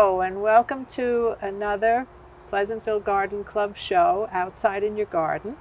Hello, and welcome to another Pleasantville Garden Club show, Outside in Your Garden.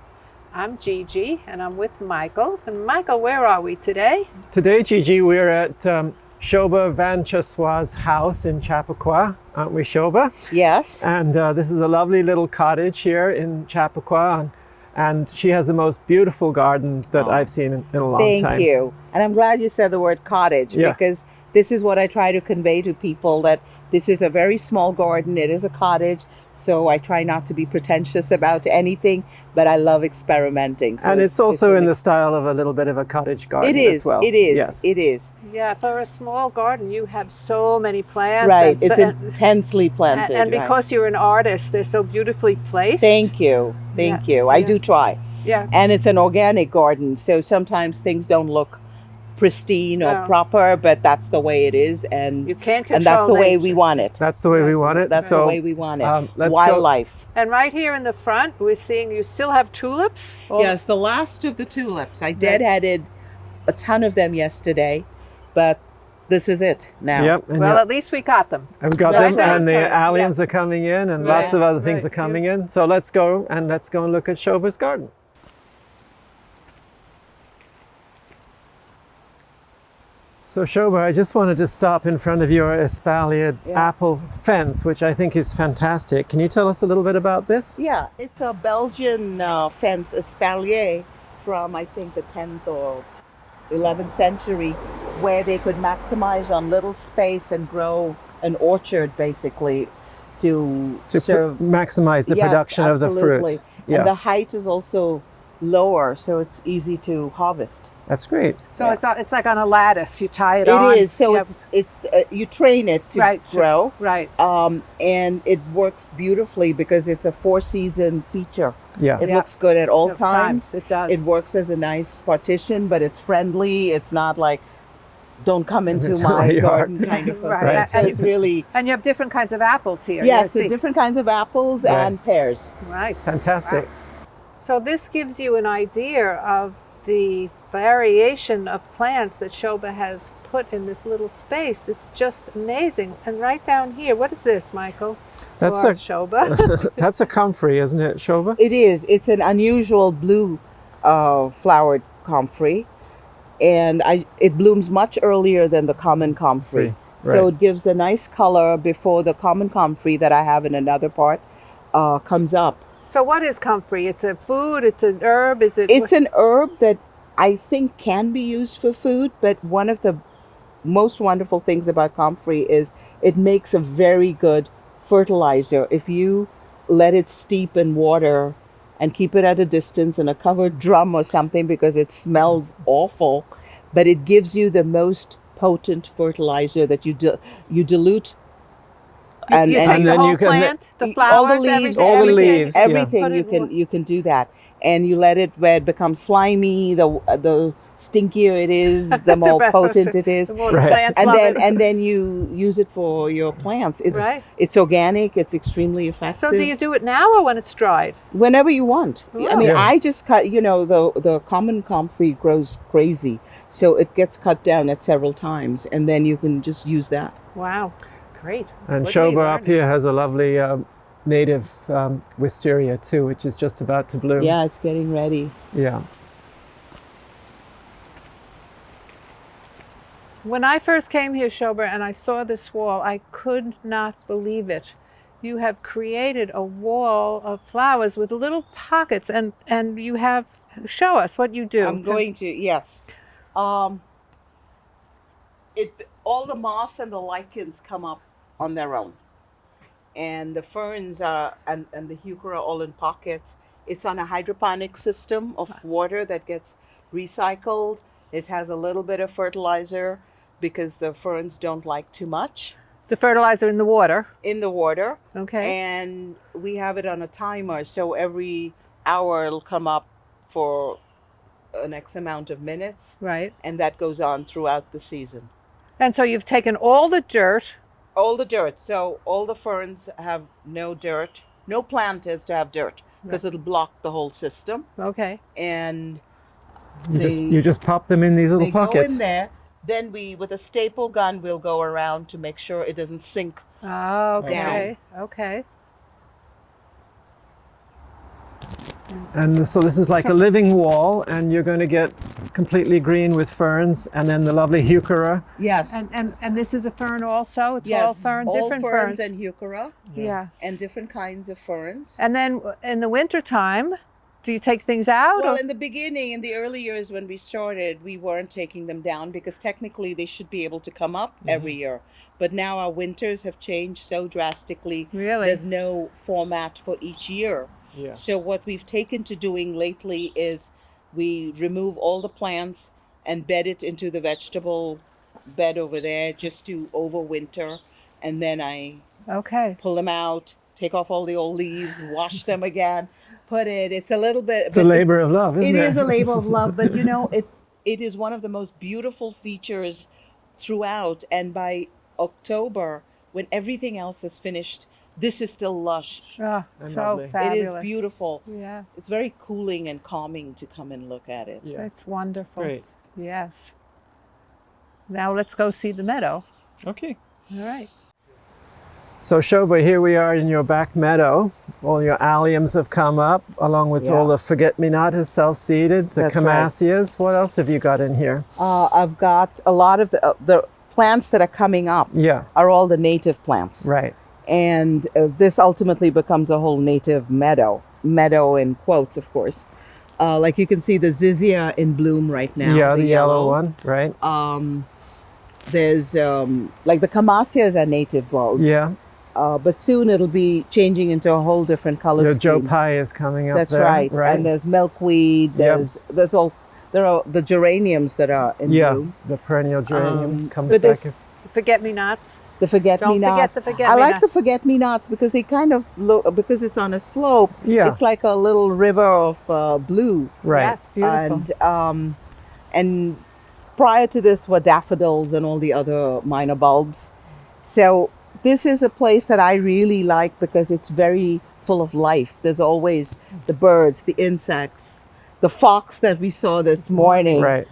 I'm Gigi, and I'm with Michael. And Michael, where are we today? Today, Gigi, we're at Shobha Vanchiswar's house in Chappaqua, aren't we, Shobha? Yes. And this is a lovely little cottage here in Chappaqua, and she has the most beautiful garden that I've seen in a long time. Thank you. And I'm glad you said the word cottage, because this is what I try to convey to people, that this is a very small garden. It is a cottage, so I try not to be pretentious about anything, but I love experimenting. So and it's also in the style of a little bit of a cottage garden as well. It is. Yes. It is. Yeah, for a small garden, you have so many plants. Right. It's intensely planted. And because you're an artist, they're so beautifully placed. Thank you. Thank you. I do try. Yeah. And it's an organic garden, so sometimes things don't look pristine or proper, but that's the way it is, and you can't control and that's the way nature. we want it. That's the way we want it. That's the way we want it. Let's Wildlife. And right here in the front, we're seeing you still have tulips. Yes, the last of the tulips. I deadheaded a ton of them yesterday, but this is it now. Yep. Well, at least we got them. I've got them, and the alliums are coming in, and lots of other things are coming in. So let's go and look at Shobha's garden. So Shobha, I just wanted to stop in front of your espaliered apple fence, which I think is fantastic. Can you tell us a little bit about this? Yeah, it's a Belgian fence espalier from, I think, the 10th or 11th century, where they could maximize on little space and grow an orchard, basically, to serve, maximize the production of the fruit. Yeah. And the height is also lower, so it's easy to harvest. That's great. So it's like on a lattice. You tie it on. It is. So it's you train it to grow. Right. And it works beautifully because it's a 4-season feature. Yeah. It looks good at all times. It does. It works as a nice partition, but it's friendly. It's not like, don't come into my garden kind of a thing. So it's really... And you have different kinds of apples here. Yes, different kinds of apples and pears. Right. Fantastic. Wow. So this gives you an idea of the variation of plants that Shobha has put in this little space. It's just amazing. And right down here, what is this, Michael? That's Shobha. That's a comfrey, isn't it, Shobha? It is. It's an unusual blue flowered comfrey, and it blooms much earlier than the common comfrey. So it gives a nice color before the common comfrey that I have in another part comes up. So what is comfrey? It's a food, it's an herb, is it? It's an herb that I think can be used for food, but one of the most wonderful things about comfrey is it makes a very good fertilizer. If you let it steep in water and keep it at a distance in a covered drum or something, because it smells awful, but it gives you the most potent fertilizer that you dilute. And then the whole plant, the flowers, all the leaves, everything you can do that, and you let it where it becomes slimy. The stinkier it is, the more potent it is, and then you use it for your plants. It's organic. It's extremely effective. So do you do it now or when it's dried? Whenever you want. I mean, I just cut. The common comfrey grows crazy, so it gets cut down at several times, and then you can just use that. Wow. Great. And Shobha up here has a lovely native wisteria too, which is just about to bloom. Yeah, it's getting ready. Yeah. When I first came here, Shobha, and I saw this wall, I could not believe it. You have created a wall of flowers with little pockets, and you have, show us what you do. I'm going to, yes. All the moss and the lichens come up on their own, and the ferns and the heuchera all in pockets. It's on a hydroponic system of water that gets recycled. It has a little bit of fertilizer because the ferns don't like too much. The fertilizer in the water? In the water. Okay. And we have it on a timer, so every hour it'll come up for an X amount of minutes. Right. And that goes on throughout the season. And so you've taken all the dirt. All the dirt. So all the ferns have no dirt. No plant is to have dirt because it'll block the whole system. Okay. And you just pop them in these little pockets. Go in there, Then we, with a staple gun, we'll go around to make sure it doesn't sink. Oh, okay. Okay. And so this is like a living wall, and you're going to get completely green with ferns, and then the lovely heuchera. Yes. And this is a fern also? It's yes. all fern, all different ferns ferns. and heuchera. Yeah. And different kinds of ferns. And then in the wintertime, do you take things out? Well, or? in the beginning, in the early years when we started, we weren't taking them down because technically they should be able to come up every year. But now our winters have changed so drastically. Really? There's no format for each year. Yeah. So what we've taken to doing lately is we remove all the plants and bed it into the vegetable bed over there just to overwinter. And then I Okay. pull them out, take off all the old leaves, wash them again, put it. It's a little bit. It's a labor of love, isn't it? It is a labor of love, but you know, it is one of the most beautiful features throughout. And by October, when everything else is finished, this is still lush. Oh, And so lovely. fabulous. It is beautiful. Yeah. It's very cooling and calming to come and look at it. Yeah. It's wonderful. Great. Yes. Now let's go see the meadow. Okay. All right. So Shobha, here we are in your back meadow. All your alliums have come up, along with all the forget-me-not is self-seeded, the That's right. camassias. What else have you got in here? I've got a lot of the plants that are coming up Yeah, are all the native plants. right. And this ultimately becomes a whole native meadow in quotes, of course. Like you can see the zizia in bloom right now. Yeah, the yellow one, right? There's like the camassias are native bulbs. Yeah, But soon it'll be changing into a whole different color your Joe scheme. Pie is coming up That's there. right. And there's milkweed. There are the geraniums that are in bloom. the perennial geranium comes But back. this, Forget-me-nots. the forget-me-nots. Don't forget the I forget-me-nots. like the forget-me-nots because they kind of look, because it's on a slope. Yeah. It's like a little river of blue. Right. Yes, beautiful. And prior to this were daffodils and all the other minor bulbs. So this is a place that I really like because it's very full of life. There's always the birds, the insects, the fox that we saw this morning. Right.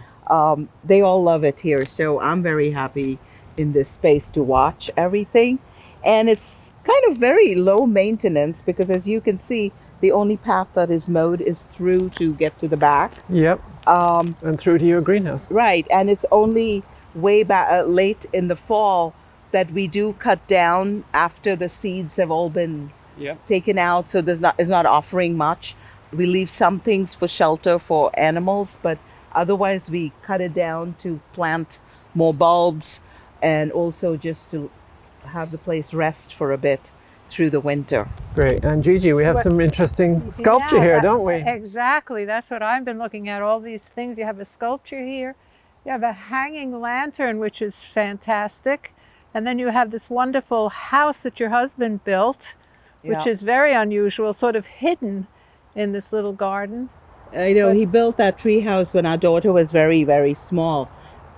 They all love it here. So I'm very happy in this space to watch everything. And it's kind of very low maintenance because, as you can see, the only path that is mowed is through to get to the back. Yep. And through to your greenhouse. Right. And it's only way back late in the fall that we do cut down after the seeds have all been Yep. taken out. So it's not offering much. We leave some things for shelter for animals, but otherwise we cut it down to plant more bulbs and also just to have the place rest for a bit through the winter. Great. And Gigi, we have some interesting sculpture Yeah, here, that- don't we? Exactly. That's what I've been looking at. All these things. You have a sculpture here. You have a hanging lantern, which is fantastic. And then you have this wonderful house that your husband built, which Yeah. is very unusual, sort of hidden in this little garden. I know he built that tree house when our daughter was very, very small.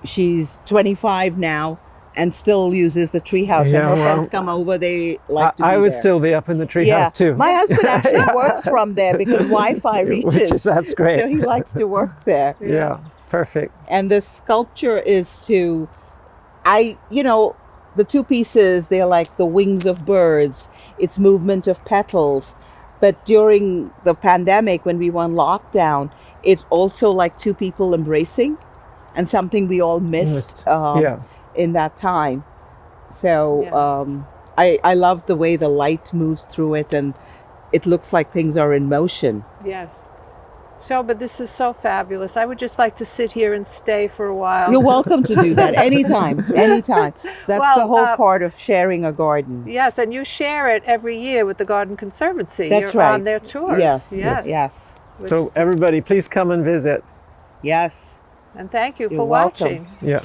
She's 25 now and still uses the tree house. Yeah, when her well, friends come over, they like to be I would there. still be up in the treehouse too. My husband actually works from there because Wi-Fi reaches. That's great. So he likes to work there. Yeah, perfect. And the sculpture is the two pieces, they're like the wings of birds. It's movement of petals. But during the pandemic, when we were on lockdown, it's also like two people embracing and something we all missed in that time. So I love the way the light moves through it and it looks like things are in motion. Yes. So, but this is so fabulous. I would just like to sit here and stay for a while. You're welcome to do that anytime. That's Well, the whole part of sharing a garden. Yes, and you share it every year with the Garden Conservancy. That's You're right. on their tours. Yes. So everybody, please come and visit. Yes. And thank you You're for welcome. watching. Yeah.